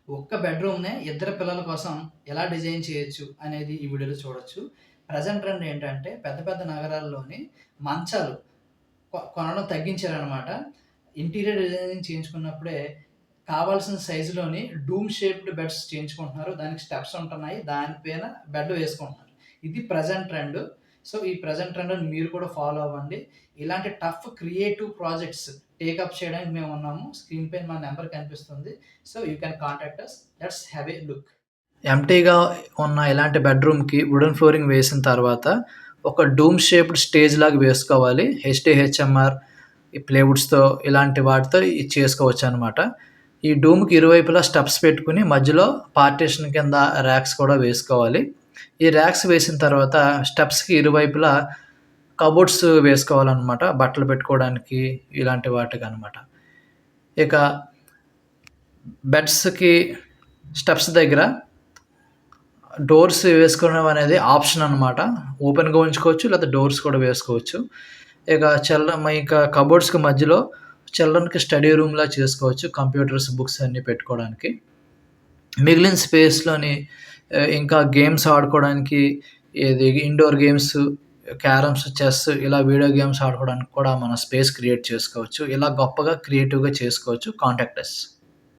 ఒక్క బెడ్‌రూమ్‌నే ఇద్దరు పిల్లల కోసం ఎలా డిజైన్ చేయొచ్చు అనేది ఈ వీడియోలో చూడొచ్చు. ప్రెజెంట్ ట్రెండ్ ఏంటంటే పెద్ద పెద్ద నగరాల్లోని మంచాలు కొనడం తగ్గించారనమాట. ఇంటీరియర్ డిజైనింగ్ చేయించుకున్నప్పుడే కావాల్సిన సైజులోని డూమ్ షేప్డ్ బెడ్స్ చేయించుకుంటున్నారు. దానికి స్టెప్స్ ఉంటున్నాయి. దాని పైన బెడ్ వేసుకుంటున్నారు. ఇది ప్రెజెంట్ ట్రెండ్. సో, ఈ ప్రెజెంట్ ట్రెండ్‌ని మీరు కూడా ఫాలో అవ్వండి. ఇలాంటి టఫ్ క్రియేటివ్ ప్రాజెక్ట్స్ టేకప్ చేయడానికి మేమున్నాము. స్క్రీన్ పైన మా నంబర్ కనిపిస్తుంది. So, you can contact us. Let's have a look. ఎంప్టీగా ఉన్న ఇలాంటి బెడ్‌రూమ్‌కి వుడెన్ ఫ్లోరింగ్ వేసిన తర్వాత ఒక డూమ్ షేప్డ్ స్టేజ్ లాగా వేసుకోవాలి. హెచ్‌డీహెచ్ఎంఆర్, ఈ ప్లైవుడ్స్‌తో ఇలాంటి వాటితో ఇది చేసుకోవచ్చనమాట. ఈ డూమ్‌కి ఇరువైపులా స్టెప్స్ పెట్టుకొని మధ్యలో పార్టిషన్ కింద ర్యాక్స్ కూడా వేసుకోవాలి. ఈ ర్యాక్స్ వేసిన తర్వాత స్టెప్స్‌కి ఇరువైపులా కబోర్డ్స్ వేసుకోవాలనమాట. బట్టలు పెట్టుకోవడానికి ఇలాంటి వాటికనమాట. ఇక బెడ్స్‌కి స్టెప్స్ దగ్గర డోర్స్ వేసుకోవడం అనేది ఆప్షన్ అనమాట. ఓపెన్‌గా ఉంచుకోవచ్చు. లేదా డోర్స్ కూడా వేసుకోవచ్చు. ఇక కబోర్డ్స్‌కి మధ్యలో చిల్డ్రన్‌కి స్టడీ రూమ్‌లా చేసుకోవచ్చు. కంప్యూటర్స్, బుక్స్ అన్నీ పెట్టుకోవడానికి. మిగిలిన స్పేస్‌లోని ఇంకా గేమ్స్ ఆడుకోవడానికి ఇండోర్ గేమ్స్, క్యారమ్స్, చెస్ ఇలా వీడియో గేమ్స్ ఆడుకోవడానికి కూడా మనం స్పేస్ క్రియేట్ చేసుకోవచ్చు. ఇలా గొప్పగా క్రియేటివ్‌గా చేసుకోవచ్చు. కాంటాక్ట్ అస్.